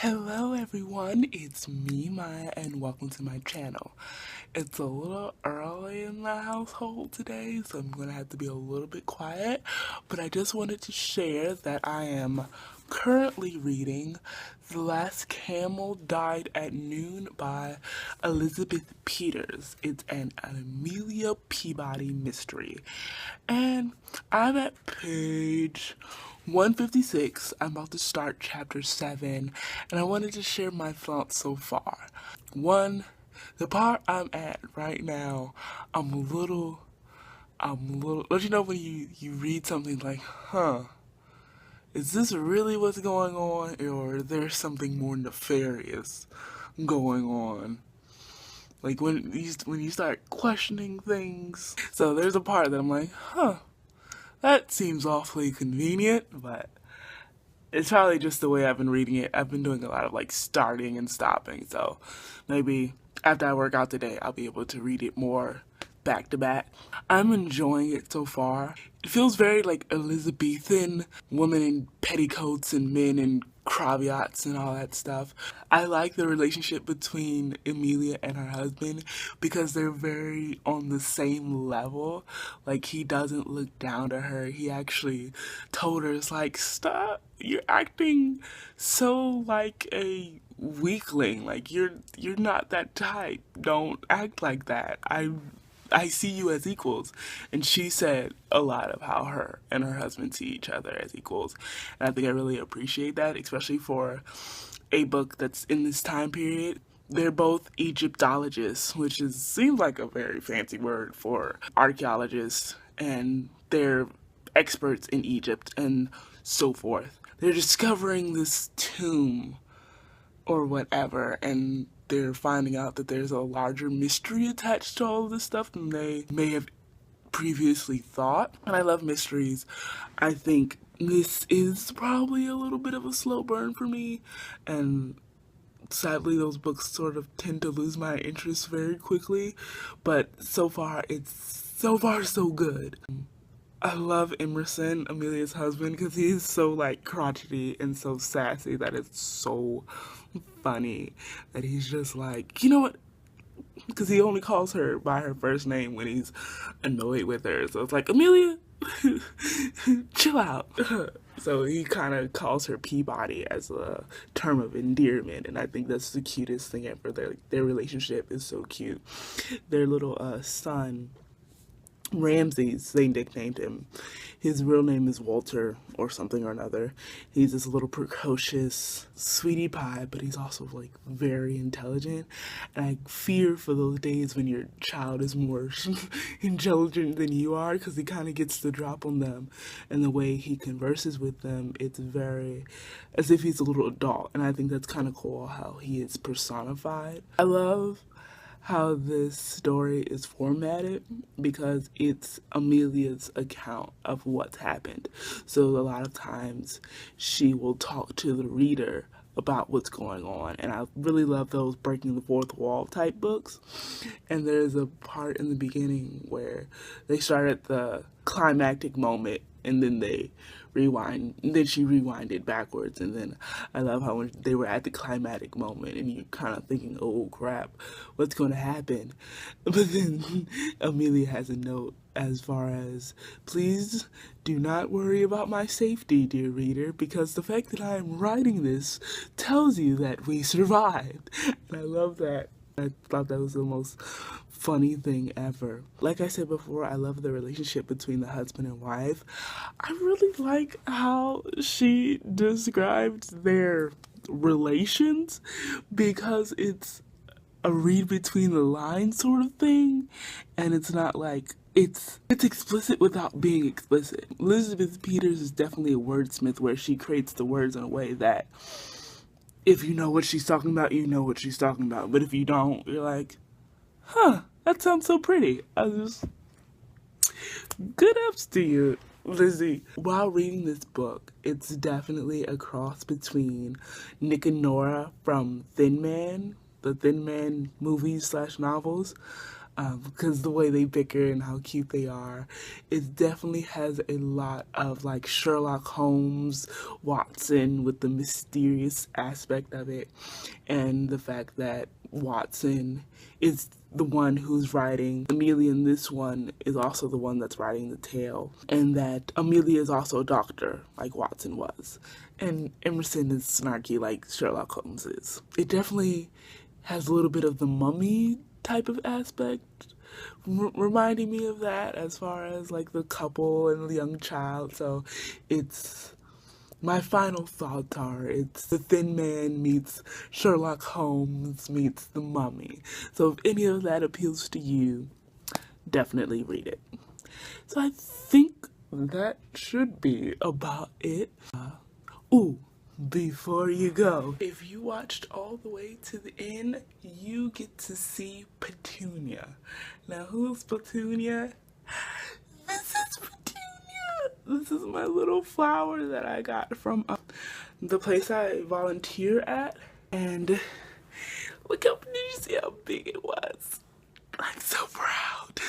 Hello everyone, it's me, Maya, and welcome to my channel. It's a little early in the household today, so I'm going to have to be a little bit quiet, but I just wanted to share that I am currently reading The Last Camel Died at Noon by Elizabeth Peters. It's an Amelia Peabody mystery, and I'm at page 156. I'm about to start chapter 7, and I wanted to share my thoughts so far. One, the part I'm at right now, don't you know when you read something like, is this really what's going on, or is there something more nefarious going on? Like when you start questioning things. So there's a part that I'm like, that seems awfully convenient, but it's probably just the way I've been reading it. I've been doing a lot of like starting and stopping, so maybe after I work out today, I'll be able to read it more back to back. I'm enjoying it so far. It feels very like Elizabethan, women in petticoats and men in cravats and all that stuff. I like the relationship between Amelia and her husband because they're very on the same level. Like, he doesn't look down to her. He actually told her, it's like, stop, you're acting so like a weakling. Like, you're not that type. Don't act like that. I see you as equals. And she said a lot of how her and her husband see each other as equals. And I think I really appreciate that, especially for a book that's in this time period. They're both Egyptologists, which seems like a very fancy word for archaeologists, and they're experts in Egypt and so forth. They're discovering this tomb or whatever, and they're finding out that there's a larger mystery attached to all of this stuff than they may have previously thought. And I love mysteries. I think this is probably a little bit of a slow burn for me, and sadly those books sort of tend to lose my interest very quickly, but so far so good. I love Emerson, Amelia's husband, because he's so like crotchety and so sassy that it's so funny that he's just like, you know what? Because he only calls her by her first name when he's annoyed with her. So it's like, Amelia, chill out. So he kind of calls her Peabody as a term of endearment, and I think that's the cutest thing ever. Their relationship is so cute. Their little son, Ramses, they nicknamed him. His real name is Walter or something or another. He's this little precocious sweetie pie, but he's also like very intelligent. And I fear for those days when your child is more intelligent than you are, because he kind of gets the drop on them. And the way he converses with them, it's very as if he's a little adult. And I think that's kind of cool how he is personified. I love how this story is formatted because it's Amelia's account of what's happened. So a lot of times she will talk to the reader about what's going on, and I really love those breaking the fourth wall type books. And there's a part in the beginning where they start at the climactic moment and then they rewind, and then she rewinded backwards. And then I love how when they were at the climatic moment and you're kind of thinking, oh crap, what's going to happen? But then Amelia has a note as far as, please do not worry about my safety, dear reader, because the fact that I am writing this tells you that we survived. And I love that. I thought that was the most funny thing ever. Like I said before, I love the relationship between the husband and wife. I really like how she described their relations, because it's a read between the lines sort of thing, and it's not like it's explicit without being explicit. Elizabeth Peters is definitely a wordsmith, where she creates the words in a way that if you know what she's talking about, you know what she's talking about. But if you don't, you're like, that sounds so pretty. Good ups to you, Lizzie. While reading this book, it's definitely a cross between Nick and Nora from Thin Man, the Thin Man movies / novels. because the way they bicker and how cute they are. It definitely has a lot of like Sherlock Holmes, Watson with the mysterious aspect of it, and the fact that Watson is the one who's writing. Amelia in this one is also the one that's writing the tale, and that Amelia is also a doctor like Watson was, and Emerson is snarky like Sherlock Holmes is. It definitely has a little bit of the Mummy type of aspect, reminding me of that as far as like the couple and the young child. So it's, my final thoughts are, it's the Thin Man meets Sherlock Holmes meets the Mummy. So if any of that appeals to you, definitely read it. So I think that should be about it. Ooh, before you go, if you watched all the way to the end, you get to see Petunia. Now, who's Petunia? This is Petunia! This is my little flower that I got from the place I volunteer at. And look up, did you see how big it was? I'm so proud.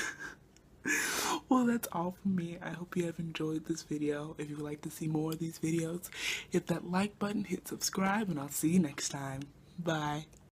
Well, that's all from me. I hope you have enjoyed this video. If you would like to see more of these videos, hit that like button, hit subscribe, and I'll see you next time. Bye.